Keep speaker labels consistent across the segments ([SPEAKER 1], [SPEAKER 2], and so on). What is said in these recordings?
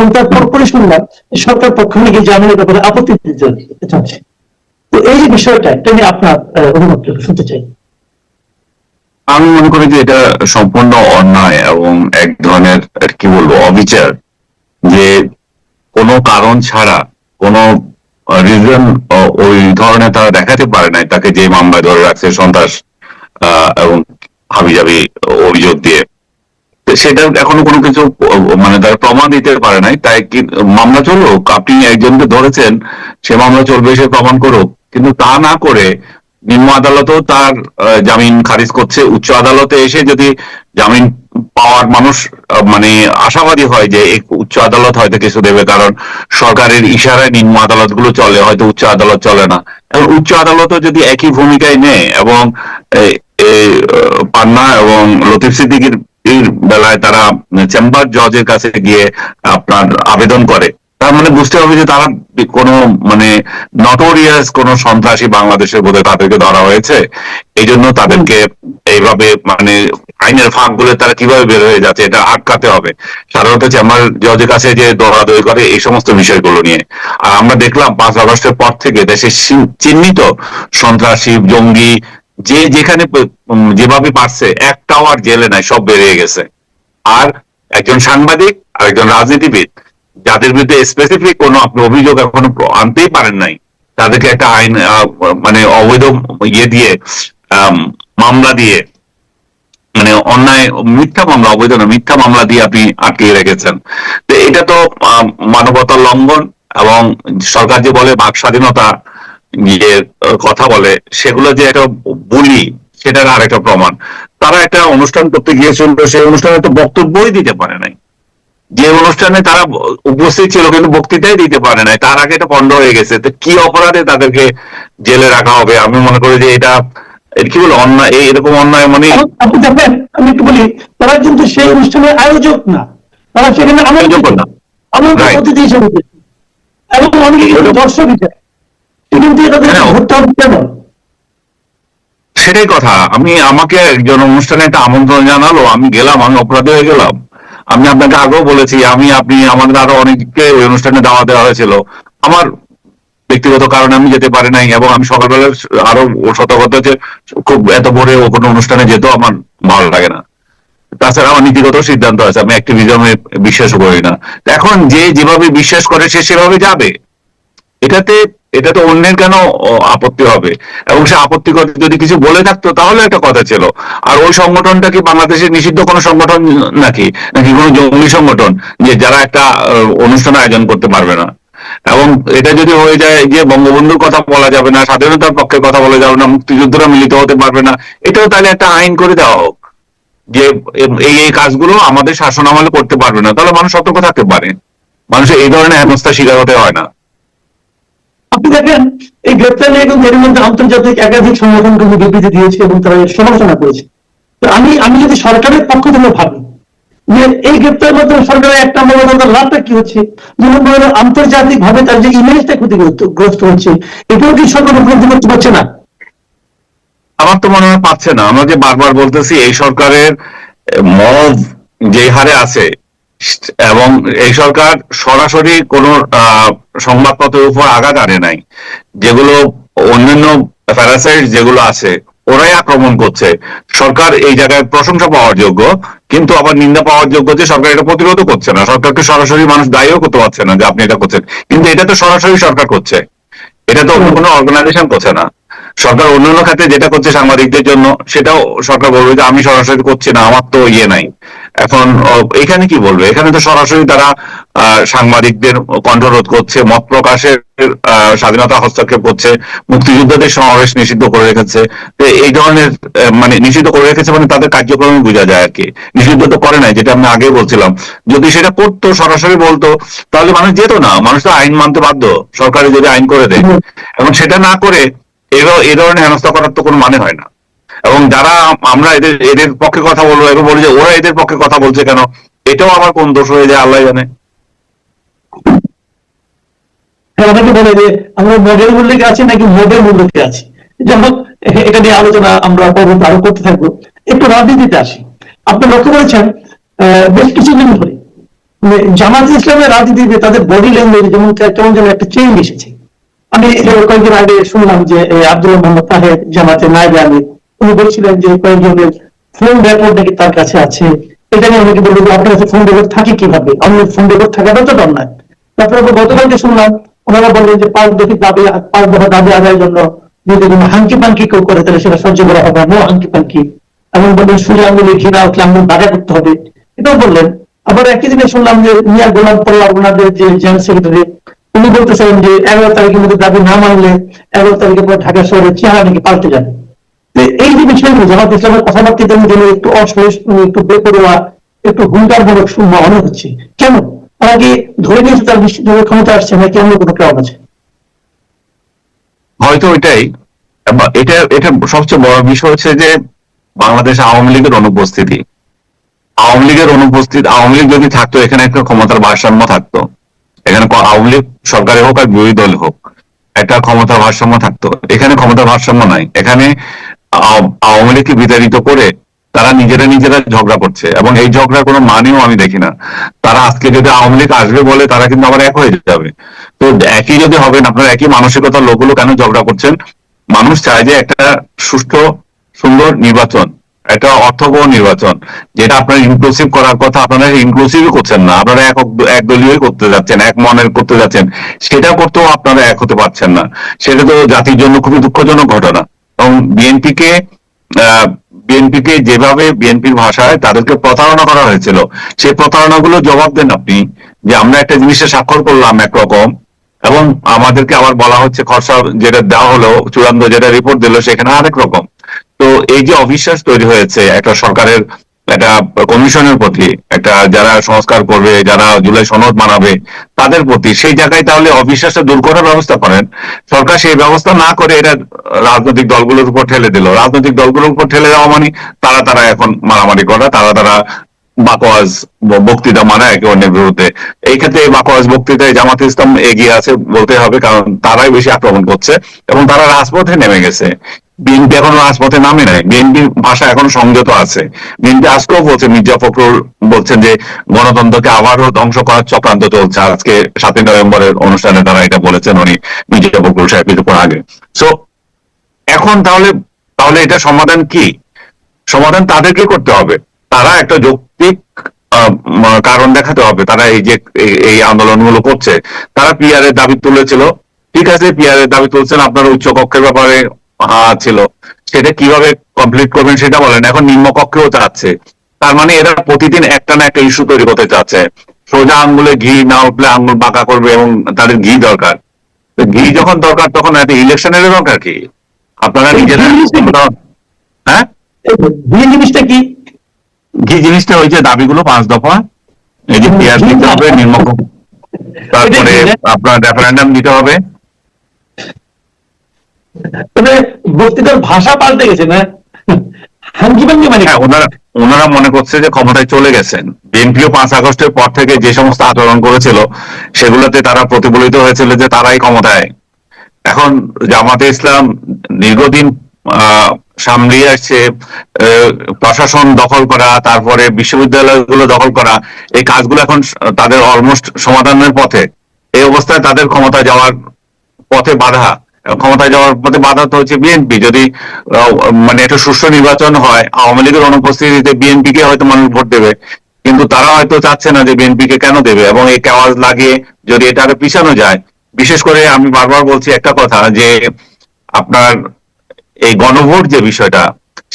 [SPEAKER 1] এবং তারপর পরে শুনলাম সরকার পক্ষ থেকে জামিনের ব্যাপারে আপত্তি দিতে চাচ্ছে। তো এই যে বিষয়টা, এটা নিয়ে আপনার অভিমত শুনতে চাই।
[SPEAKER 2] আমি মনে করি যে এটা সম্পূর্ণ অন্যায় এবং এক ধরনের কি বলবো অবিচার, যে কোনো কারণ ছাড়া কোনো রিজন ওই ধরনের তারা দেখাতে পারে নাই তাকে যে মামলায় ধরে রাখছে সন্ত্রাস এবং হাবিজাবি অভিযোগ দিয়ে, সেটা এখনো কোনো কিছু মানে তারা প্রমাণ দিতে পারে নাই। তাই মামলা চলুক, আপনি একজনকে ধরেছেন সে মামলা চলবে, সে প্রমাণ করুক, কিন্তু তা না করে নিম্ন আদালতও তার জামিন খারিজ করছে। উচ্চ আদালতে এসে যদি জামিন পাওয়ার মানুষ মানে আশাবাদী হয় যে উচ্চ আদালত হয়তো কিছু দেবে, কারণ সরকারের ইশারায় নিম্ন আদালত গুলো চলে, হয়তো উচ্চ আদালত চলে না। এবং উচ্চ আদালতও যদি একই ভূমিকায় নেয় এবং পান্না এবং লতিফ সিদ্দিকীর বেলায় তারা চেম্বার জজের কাছে গিয়ে আপনার আবেদন করে, তার মানে বুঝতে হবে যে তারা কোনো মানে নটোরিয়াস কোন সন্ত্রাসী বাংলাদেশের বোধহয় তাদেরকে ধরা হয়েছে, এই জন্য তাদেরকে এইভাবে মানে আইনের ফাঁক গুলো তারা কিভাবে বের হয়ে যাচ্ছে এটা আটকাতে হবে। সাধারণত চেম্বার জজের কাছে যে দৌড়াদৌড়ি করে এই সমস্ত বিষয়গুলো নিয়ে। আর আমরা দেখলাম 5 আগস্টের পর থেকে দেশে চিহ্নিত সন্ত্রাসী জঙ্গি যে যেখানে যেভাবে পারছে একটাও আর জেলে নাই, সব বেরিয়ে গেছে। আর একজন সাংবাদিক আর একজন রাজনীতিবিদ যাদের বিরুদ্ধে স্পেসিফিক কোনো আপনি অভিযোগ এখনো আনতেই পারেন নাই, তাদেরকে একটা আইন মানে অবৈধ ইয়ে দিয়ে মামলা দিয়ে মানে অন্যায় মিথ্যা মামলা, অবৈধ না মিথ্যা মামলা দিয়ে আপনি আটকে রেখেছেন। তো এটা তো মানবতার লঙ্ঘন। এবং সরকার যে বলে বাক স্বাধীনতা যে কথা বলে, সেগুলো যে একটা বুলি সেটার আর একটা প্রমাণ। তারা একটা অনুষ্ঠান করতে গিয়েছিল, সেই অনুষ্ঠানে তো বক্তব্যই দিতে পারে নাই। যে অনুষ্ঠানে তারা উপস্থিত ছিল কিন্তু বক্তৃতাই দিতে পারে নাই, তার আগে এটা পণ্ড হয়ে গেছে। তো কি অপরাধে তাদেরকে জেলে রাখা হবে? আমি মনে করি যে এটা কি বলে অন্যায়, এরকম অন্যায় মানে
[SPEAKER 1] আপনি দেখেন, আমি একটু বলি, তারা কিন্তু সেই অনুষ্ঠানের আয়োজক না, তারা সেখানে অতিথি হিসেবে এবং অনেকে কিন্তু দর্শক হিসেবে, কিন্তু তাদের ভোটটা কেন?
[SPEAKER 2] সেটাই কথা। আমাকে একজন অনুষ্ঠানে একটা আমন্ত্রণ জানালো, আমি গেলাম, আমি অপরাধী হয়ে গেলাম। আমি আপনাকে আগেও বলেছি, আপনি আমাদের আরো অনেককে ওই অনুষ্ঠানে দাওয়া দেওয়া হয়েছিল, আমার ব্যক্তিগত কারণে আমি যেতে পারি নাই। এবং আমি সকালবেলা আরো সতর্কতা যে খুব এত ভোরে কোনো অনুষ্ঠানে যেত আমার ভালো লাগে না। তাছাড়া আমার নীতিগত সিদ্ধান্ত আছে, আমি অ্যাক্টিভিজমে বিশ্বাস করি না। এখন যে যেভাবে বিশ্বাস করে সে সেভাবে যাবে, এটাতে অন্যের কেন আপত্তি হবে? এবং সে আপত্তি করে যদি কিছু বলে থাকতো তাহলে একটা কথা ছিল। আর ওই সংগঠনটা কি বাংলাদেশের নিষিদ্ধ কোনো সংগঠন নাকি নাকি কোনো জঙ্গি সংগঠন যে যারা একটা অনুষ্ঠান আয়োজন করতে পারবে না? এবং এটা যদি হয়ে যায় যে বঙ্গবন্ধুর কথা বলা যাবে না, স্বাধীনতার পক্ষে কথা বলা যাবে না, মুক্তিযুদ্ধরা মিলিত হতে পারবে না, এটাও তাহলে একটা আইন করে দেওয়া হোক যে এই কাজগুলো আমাদের শাসন আমলে করতে পারবে না। তাহলে মানুষ সতর্ক থাকতে পারে, মানুষের এই ধরনের হেনস্থার শিকার হতে হয় না।
[SPEAKER 1] আপনি দেখেন, এই গ্রেপ্তার নিয়ে কিন্তু এর মধ্যে আন্তর্জাতিক একাধিক সংগঠন কিন্তু বিবৃতি দিয়েছে এবং তারা সমালোচনা করেছে। তো আমি যদি সরকারের পক্ষ থেকে ভাবি যে এই গ্রেপ্তারের মাধ্যমে সরকারের এক নম্বর লাভটা কি হচ্ছে, যেমন আন্তর্জাতিক ভাবে তার যে ইমেজটা ক্ষতিগ্রস্ত হচ্ছে, এটাও কি সরকার উপলব্ধি করতে পারছে না?
[SPEAKER 2] আমার তো মনে হয় পাচ্ছে না। আমরা যে বারবার বলতেছি এই সরকারের মব যে হারে আছে, এবং এই সরকার সরাসরি কোন সংবাদপত্রের উপর আঘাত আনে নাই, যেগুলো অন্যান্য প্যারাসাইট যেগুলো আছে ওরাই আক্রমণ করছে। সরকার এই জায়গায় প্রশংসা পাওয়ার যোগ্য, কিন্তু আবার নিন্দা পাওয়ার যোগ্য যে সরকার এটা প্রতিরোধ করছে না। সরকারকে সরাসরি মানুষ দায়ীও করতে পারছে না যে আপনি এটা করছেন, কিন্তু এটা তো সরাসরি সরকার করছে, এটা তো অন্য কোনো অর্গানাইজেশন করছে না। সরকার অন্যান্য খাতে যেটা করছে সাংবাদিকদের জন্য, সেটাও সরকার বলবে যে আমি সরাসরি করছি না, আমার তো ইয়ে নাই। এখন এখানে কি বলবে? এখানে তো সরাসরি তারা সাংবাদিকদের কণ্ঠরোধ করছে, মত প্রকাশের স্বাধীনতা হস্তক্ষেপ করছে, মুক্তিযোদ্ধাদের সমাবেশ নিষিদ্ধ করে রেখেছে। এই ধরনের মানে নিষিদ্ধ করে রেখেছে মানে তাদের কার্যক্রমে বোঝা যায় আর কি। নিষিদ্ধ তো করে নাই, যেটা আমি আগে বলছিলাম। যদি সেটা করতো, সরাসরি বলতো, তাহলে মানুষ যেত না। মানুষ তো আইন মানতে বাধ্য, সরকারি যদি আইন করে দেয়। এবং সেটা না করে এই ধরনের হেনস্থা করার তো কোনো মানে হয় না। এবং যারা আমরা এদের পক্ষে কথা বলবো, এবার বলি যে ওরা এদের পক্ষে কথা বলছে কেন, এটাও আমার কোন দোষ হয়ে যায় আল্লাহ জানে।
[SPEAKER 1] অনেকে বলে যে আমরা মডেল মূল্যকে আছি নাকি মডেল মূল্যকে আছি। যেমন এটা নিয়ে আলোচনা আমরা পরবর্তী আরো করতে থাকবো। একটু রাজনীতিতে আসি। আপনি লক্ষ্য করেছেন বেশ কিছুদিন ধরে জামাত ইসলামের রাজনীতিতে তাদের বডি ল্যাঙ্গুয়েজ যেমন কেমন যেন একটা চেঞ্জ এসেছে। আমি কয়েকদিন আগে শুনলাম যে আব্দুল মোহাম্মদ তাহের জামাতের নায়েবে আমির, উনি বলছিলেন যে কয়েকজনের ফোন রেকর্ড নাকি তার কাছে আছে। এটা নিয়ে অনেকে বললো যে আপনার কাছে ফোন রেকর্ড থাকে কিভাবে, অন্যের ফোন রেকর্ড থাকাটা তো দরকার। তারপরে গতকালকে শুনলাম ওনারা বললেন যে 5 দফা দাবি আদায়ের জন্য যদি কোনো হাঙ্কি পাঙ্কি কেউ করে তাহলে সেটা সহ্য করা হবে, নো হাঙ্কি পাঙ্কি। এমন বললেন সুজা আঙ্গুলি ঘৃণা উঠলে আঙ্গুল বাধা করতে হবে, এটাও বললেন। আবার একই দিনে শুনলাম যে মিয়া গোলাম পল্লা ওনাদের যে জেনারেল সেক্রেটারি, উনি বলতেছেন যে 11 তারিখের মধ্যে দাবি না মানলে 11 তারিখের পর ঢাকা শহরের চেহারা নাকি পাল্টে যাবে। এই যে বিষয়গুলো জামাত ইসলামের কথাবার্তা যেন একটু অসহিষ্ণু, একটু বেপরোয়া, একটু হুঙ্কারমূলক মনে হচ্ছে, কেন? তারা কি ধরে নিয়েছে তার নিশ্চিতভাবে ক্ষমতা আসছে, নাকি অন্য কোনো কারণ আছে?
[SPEAKER 2] হয়তো এটাই। এটা এটা সবচেয়ে বড় বিষয় হচ্ছে যে বাংলাদেশে আওয়ামী লীগের অনুপস্থিতি। আওয়ামী লীগ যদি থাকতো এখানে একটা ক্ষমতার ভারসাম্য থাকতো, এখানে আওয়ামী লীগ সরকারে হোক আর বিরোধী দল হোক একটা ক্ষমতার ভারসাম্য থাকতো। এখানে ক্ষমতার ভারসাম্য নাই। এখানে আওয়ামী লীগকে বিতাড়িত করে তারা নিজেরা ঝগড়া করছে, এবং এই ঝগড়ার কোনো মানেও আমি দেখি না। তারা আজকে যদি আওয়ামী লীগ আসবে বলে তারা কিন্তু আবার এক হয়ে যাবে। তো একই যদি হবেন, আপনার একই মানসিকতার লোকগুলো কেন ঝগড়া করছেন? মানুষ চায় যে একটা সুষ্ঠু সুন্দর নির্বাচন, একটা অর্থবহ নির্বাচন, যেটা আপনার ইনক্লুসিভ করার কথা, আপনারা ইনক্লুসিভই করছেন না। আপনারা একদলীয় করতে যাচ্ছেন, এক মনের করতে যাচ্ছেন, সেটা করতেও আপনারা এক হতে পারছেন না। সেটা তো জাতির জন্য খুবই দুঃখজনক ঘটনা। এবং বিএনপিকে যেভাবে বিএনপির ভাষায় তাদেরকে প্রতারণা করা হয়েছিল, সেই প্রতারণাগুলো জবাব দেন আপনি। যে আমরা একটা জিনিসে স্বাক্ষর করলাম একরকম, এবং আমাদেরকে আবার বলা হচ্ছে খরচা যেটা দেওয়া হলো, চূড়ান্ত যেটা রিপোর্ট দিল সেখানে আরেক রকম। তো এই যে অবিশ্বাস তৈরি হয়েছে একটা সরকারের, একটা কমিশনের প্রতি, একটা যারা সংস্কার করবে, যারা জুলাই সনদ মানাবে তাদের প্রতি, সেই জায়গায় তাহলে অবিশ্বাসটা দূর করার ব্যবস্থা করেন। সরকার সেই ব্যবস্থা না করে এটা রাজনৈতিক দলগুলোর উপর ঠেলে দিল। রাজনৈতিক দলগুলোর উপর ঠেলে দেওয়া মানে তারা এখন মারামারি করা, তারা বাকওয়াজ বক্তৃতা মানে একে অন্যের বিরুদ্ধে। এই ক্ষেত্রে বাকওয়াজ বক্তৃতায় জামাত ইসলাম এগিয়ে আছে বলতে হবে, কারণ তারাই বেশি আক্রমণ করছে এবং তারা রাজপথে নেমে গেছে। বিএনপি এখনো রাজপথে নামে নাই, বিএনপির ভাষা এখন সংযত আছে। বিএনপি আজকেও বলছে, মির্জা ফখরুল বলছেন যে গণতন্ত্রকে আবারও ধ্বংস করার চক্রান্ত চলছে। আজকে 7ই নভেম্বরের অনুষ্ঠানে তারা এটা বলেছেন, উনি মির্জা ফখরুল সাহেব কিছুক্ষণ আগে। সো এখন তাহলে এটা সমাধান কি? সমাধান তাদেরকে করতে হবে। তারা একটা যৌক্তিক কারণ দেখাতে হবে। তারা এই যে এই আন্দোলনগুলো করছে, তারা পিআর এর দাবি তুলেছিল, ঠিক আছে, পিআর এর দাবি তুলছেন, আপনার উচ্চ কক্ষের ব্যাপারে ছিল, সেটা কিভাবে কমপ্লিট করবেন সেটা বলেন। এখন নিম্ন কক্ষেও চাচ্ছে, তার মানে এরা প্রতিদিন একটা না একটা ইস্যু তৈরি করতে চাচ্ছে। সোজা আঙ্গুলে ঘি না উঠলে আঙ্গুল বাঁকা করবে, এবং তাদের ঘি দরকার। ঘি যখন দরকার তখন একটা ইলেকশনের দরকার কি? আপনারা নিজেরা, হ্যাঁ,
[SPEAKER 1] জিনিসটা কি?
[SPEAKER 2] ঘি জিনিসটা ওই যে দাবিগুলো 5 দফা, এই যে পিয়ার দিতে হবে, নিম্ন, তারপরে আপনার রেফারেন্ডাম দিতে হবে।
[SPEAKER 1] তবে বক্তৃতার ভাষা পাল্টে গেছে না? মানে
[SPEAKER 2] ওনারা মনে করছে যে ক্ষমতায় চলে গেছেন। বিএনপিও 5 আগস্টের পর থেকে যে সমস্ত আচরণ করেছিল সেগুলোতে তারা প্রতিফলিত হয়েছিল যে তারাই ক্ষমতায়। এখন জামাতে ইসলাম দীর্ঘদিন সামলিয়ে আসছে প্রশাসন দখল করা, তারপরে বিশ্ববিদ্যালয়গুলো দখল করা, এই কাজগুলো এখন তাদের অলমোস্ট সমাধানের পথে। এই অবস্থায় তাদের ক্ষমতায় যাওয়ার পথে বাধা তো হচ্ছে বিএনপি। যদি মানে একটা সুষ্ঠু নির্বাচন হয়, আওয়ামী লীগের অনুপস্থিতিতে বিএনপি কে হয়তো মানুষ ভোট দেবে, কিন্তু তারা হয়তো চাচ্ছে না যে বিএনপি কে কেন দেবে। এবং এই আওয়াজ লাগিয়ে যদি এটা আরো পিছানো যায়, বিশেষ করে আমি বারবার বলছি একটা কথা, যে আপনার এই গণভোট যে বিষয়টা,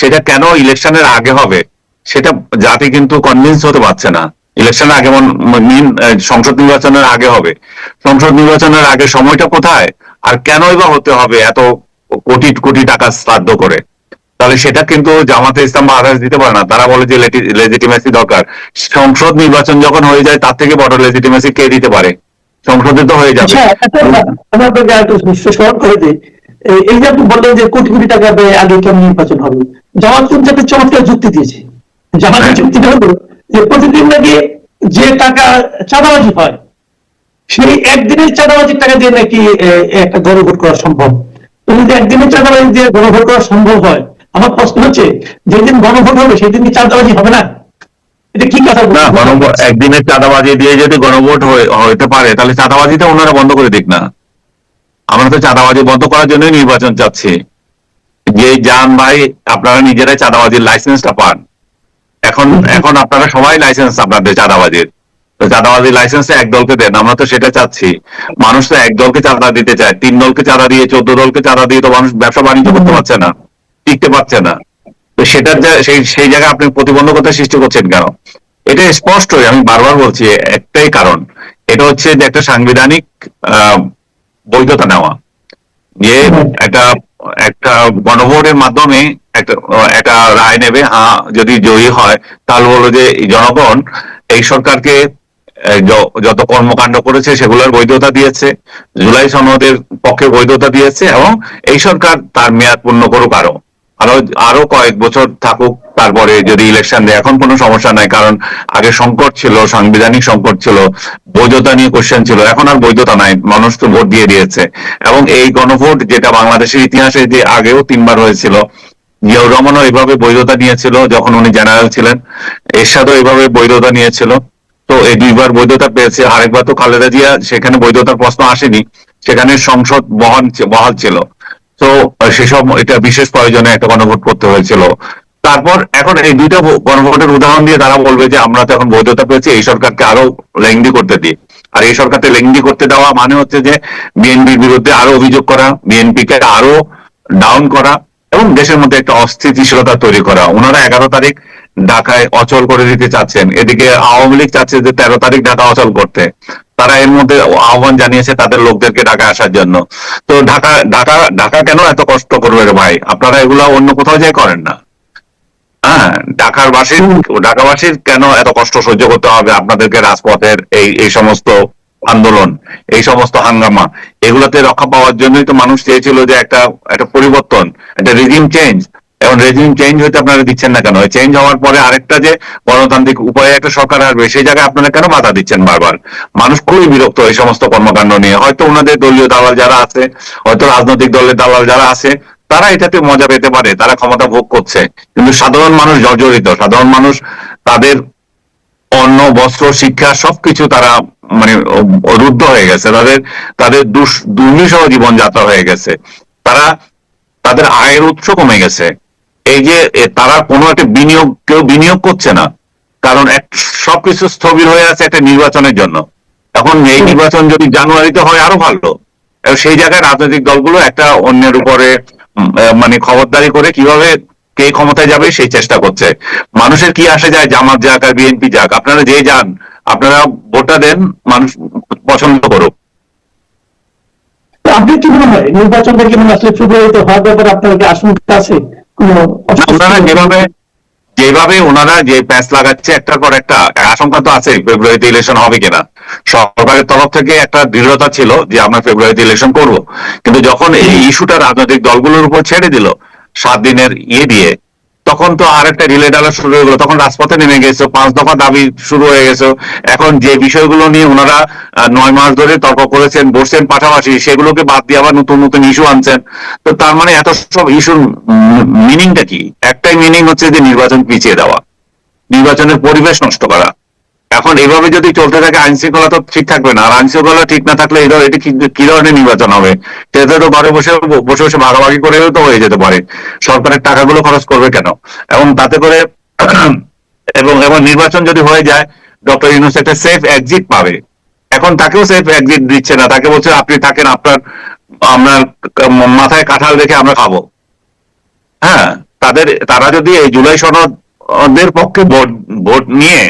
[SPEAKER 2] সেটা কেন ইলেকশনের আগে হবে সেটা জাতি কিন্তু কনভিন্স হতে পারছে না। ইলেকশনের আগে সংসদ নির্বাচনের আগে হবে। সংসদ নির্বাচনের আগে সময়টা কোথায়, আর কেনই বা হতে হবে এত কোটি কোটি টাকা শ্রাদ্ধ করে? তাহলে সেটা কিন্তু জামাতে ইসলাম বা আদার্স দিতে পারে না। তারা বলে যে লেজিটিমেসি দরকার। সংসদ নির্বাচন যখন হয়ে যায়, তার থেকে বড় লেজিটিমেসি কে দিতে পারে? সংসদে তো হয়ে যাবে।
[SPEAKER 1] এই যে আপনি বললেন যে কোটি কোটি টাকা ব্যয় আগে কেমন নির্বাচন হবে, জামাত কিন্তু একটা চমৎকার যুক্তি দিয়েছে। জামাতের যুক্তিটা হলো যে প্রতিদিন নাকি যে টাকা চাঁদাবাজি হয়, সেই একদিনের চাঁদাবাজির টাকা দিয়ে নাকি একটা গণভোট করা সম্ভব। তো যদি একদিনের চাঁদাবাজি দিয়ে গণভোট করা সম্ভব হয়, আমার প্রশ্ন হচ্ছে যেদিন গণভোট হবে সেদিন কি চাঁদাবাজি হবে না? এটা কি কথা
[SPEAKER 2] না,
[SPEAKER 1] বলছেন?
[SPEAKER 2] একদিনের চাঁদাবাজি দিয়ে যদি গণভোট হইতে পারে, তাহলে চাঁদাবাজিটা ওনারা বন্ধ করে দিক না। আমরা তো চাঁদাবাজি বন্ধ করার জন্যই নির্বাচন চাচ্ছি। যে যান ভাই, আপনারা নিজেরাই চাঁদাবাজির লাইসেন্সটা পান। এখন এখন আপনারা সবাই লাইসেন্স আপনাদের চাঁদাবাজির। তো চাঁদাবাজির লাইসেন্সটা এক দলকে দেন, আমরা তো সেটা চাচ্ছি। মানুষ তো এক দলকে চাঁদা দিতে চায়, 3 দলকে চাঁদা দিয়ে 14 দলকে চাঁদা দিয়ে তো মানুষ ব্যবসা বাণিজ্য করতে পারছে না, টিকতে পারছে না। তো সেটার সেই জায়গায় আপনি প্রতিবন্ধকতা সৃষ্টি করছেন কেন? এটা স্পষ্টই, আমি বারবার বলছি, একটাই কারণ। এটা হচ্ছে যে একটা সাংবিধানিক আহ বৈধতা নেওয়া, যে একটা একটা গণভোটের মাধ্যমে একটা একটা রায় নেবে, হ্যাঁ যদি জয়ী হয় তাহলে বলো যে এই জনগণ এই সরকারকে যত কর্মকাণ্ড করেছে সেগুলোর বৈধতা দিয়েছে, জুলাই সনদের পক্ষে বৈধতা দিয়েছে, এবং এই সরকার তার মেয়াদ পূর্ণ করুক, আরো আরো কয়েক বছর থাকুক, তারপরে যদি ইলেকশন দেয় এখন কোনো সমস্যা নাই। কারণ আগে সংকট ছিল, সাংবিধানিক সংকট ছিল, বৈধতা নিয়ে কোশ্চেন ছিল, এখন আর বৈধতা নাই, মানুষ তো ভোট দিয়ে দিয়েছে। এবং এই গণভোট যেটা বাংলাদেশের ইতিহাসে যে আগেও 3 বার হয়েছিল, জিয়াউর রহমানও এইভাবে বৈধতা নিয়েছিল যখন উনি জেনারেল ছিলেন, এরশাদও এইভাবে বৈধতা নিয়েছিল। তো এই 2বার বৈধতা পেয়েছে। আরেকবার তো খালেদা জিয়া, সেখানে বৈধতার প্রশ্ন আসেনি, সেখানে সংসদ বহাল ছিল। তো সেসব এটা বিশেষ প্রয়োজনে একটা গণভোট করতে হয়েছিল। তারপর এখন এই 2টা গণভোটের উদাহরণ দিয়ে তারা বলবে যে আমরা তো এখন বৈধতা পেয়েছি, এই সরকারকে আরো লেংদি করতে দিই। আর এই সরকারকে লেংদি করতে দেওয়া মানে হচ্ছে যে বিএনপির বিরুদ্ধে আরো অভিযোগ করা, বিএনপিকে আরো ডাউন করা, এবং দেশের মধ্যে একটা অস্থিতিশীলতা তৈরি করা। ওনারা 11 তারিখ ঢাকায় অচল করে দিতে চাচ্ছেন, এদিকে আওয়ামী লীগ চাচ্ছে যে 13 তারিখ ঢাকা অচল করতে। তারা এর মধ্যে আহ্বান জানিয়েছে তাদের লোকদেরকে ঢাকা আসার জন্য। তো ঢাকা ঢাকা ঢাকা কেন এত কষ্ট করবে রে ভাই? আপনারা এগুলা অন্য কোথাও যাই করেন না। হ্যাঁ, ঢাকাবাসীর কেন এত কষ্ট সহ্য করতে হবে আপনাদেরকে? রাজপথের এই সমস্ত আন্দোলন, এই সমস্ত হাঙ্গামা, এগুলাতে রক্ষা পাওয়ার জন্যই তো মানুষ চেয়েছিল যে একটা একটা পরিবর্তন, একটা রেজিম চেঞ্জ। এখন রেজিম চেঞ্জ হইতে আপনারা দিচ্ছেন না কেন? চেঞ্জ হওয়ার পরে আরেকটা যে গণতান্ত্রিক উপায়ে একটা সরকার আসবে, সেই জায়গায় আপনারা কেন বাধা দিচ্ছেন বারবার? মানুষ খুবই বিরক্ত এই সমস্ত কর্মকাণ্ড নিয়ে। হয়তো ওনাদের দলীয় দালাল যারা আছে, হয়তো রাজনৈতিক দলের দালাল যারা আছে, তারা এটাতে মজা পেতে পারে, তারা ক্ষমতা ভোগ করছে, কিন্তু সাধারণ মানুষ জর্জরিত। সাধারণ মানুষ তাদের অন্ন, বস্ত্র, শিক্ষা সবকিছু তারা মানে রুদ্ধ হয়ে গেছে, তাদের তাদের দুর্বিষহ জীবনযাত্রা হয়ে গেছে, তারা তাদের আয়ের উৎস কমে গেছে। এই যে তারা কোনো একটা কেউ বিনিয়োগ করছে না, কারণ সবকিছু স্থবির হয়ে আছে একটা নির্বাচনের জন্য। এখন এই নির্বাচন যদি জানুয়ারিতে হয় আরো ভালো। সেই জায়গায় রাজনৈতিক দলগুলো একটা অন্যের উপরে মানে খবরদারি করে কিভাবে কে ক্ষমতায় যাবে সেই চেষ্টা করছে। মানুষের কি আসে যায় জামাত যাক আর বিএনপি যাক, আপনারা যে যান, আপনারা ভোটটা দেন, মানুষ পছন্দ করুক।
[SPEAKER 1] আপনি কি মনে হয় নির্বাচনটা কি আসলে ফেব্রুয়ারিতে হওয়ার ব্যাপারে আপনার কি আশঙ্কা আছে?
[SPEAKER 2] আপনারা যেভাবে ওনারা যে প্যাঁচ লাগাচ্ছে একটার পর একটা, আশঙ্কা তো আছে ফেব্রুয়ারিতে ইলেকশন হবে কিনা। সরকারের তরফ থেকে একটা দৃঢ়তা ছিল যে আমরা ফেব্রুয়ারিতে ইলেকশন করব, কিন্তু যখন এই ইস্যুটা রাজনৈতিক দলগুলোর উপর ছেড়ে দিল 7 দিনের দিয়ে, তখন তো আর একটা রিলে ডালা শুরু হয়ে গেল, তখন রাজপথে নেমে গেছে, 5 দফা দাবি শুরু হয়ে গেছে। এখন যে বিষয়গুলো নিয়ে ওনারা 9 মাস ধরে তর্ক করেছেন, বসছেন পাশাপাশি, সেগুলোকে বাদ দিয়ে আবার নতুন নতুন ইস্যু আনছেন। তো তার মানে এত সব ইস্যুর মিনিংটা কি? একটাই মিনিং হচ্ছে যে নির্বাচন পিছিয়ে দেওয়া, নির্বাচনের পরিবেশ নষ্ট করা। এখন এইভাবে যদি চলতে থাকে আইন শৃঙ্খলা তো ঠিক থাকবে না, আর আইন শৃঙ্খলা ঠিক না থাকলে এটা কি ধরনের নির্বাচন হবে? সেটা তো ঘরে বসে বসে বসে ভাগাভাগি করেও তো হয়ে যেতে পারে। সরকারের টাকাগুলো খরচ করবে কেন? এবং তাতে করে এবং এবং নির্বাচন যদি হয়ে যায়, ডক্টর ইউনূস একটা সেফ এক্সিট পাবে। এখন তাকেও সেফ এক্সিট দিচ্ছে না, তাকে বলছে আপনি থাকেন, আপনার মাথায় কাঁঠাল রেখে আমরা খাবো। হ্যাঁ, তারা যদি এই জুলাই সনদের পক্ষে ভোট নিয়ে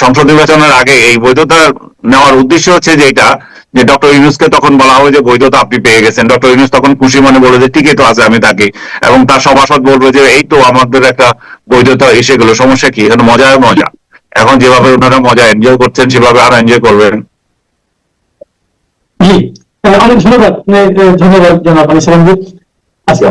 [SPEAKER 2] সংসদ নির্বাচনের আগে এই বৈধতা নেওয়ার উদ্দেশ্য হচ্ছে যে এটা, যে ডক্টর ইউনূসকে তখন বলা হবে যে বৈধতা আপনি পেয়ে গেছেন, ডক্টর ইউনূস তখন খুশি মনে বলে যে ঠিকই তো আছে, আমি থাকি, এবং তার সভাসদ বলবে যে এই তো আমাদের একটা বৈধতা এসে গেল, সমস্যা কি? এখন মজা মজা। এখন যেভাবে ওনারা মজা এনজয় করছেন সেভাবে আরো এনজয় করবেন।
[SPEAKER 1] জি, অনেক ধন্যবাদ, ধন্যবাদ জনাব আলী সালাম। আজকে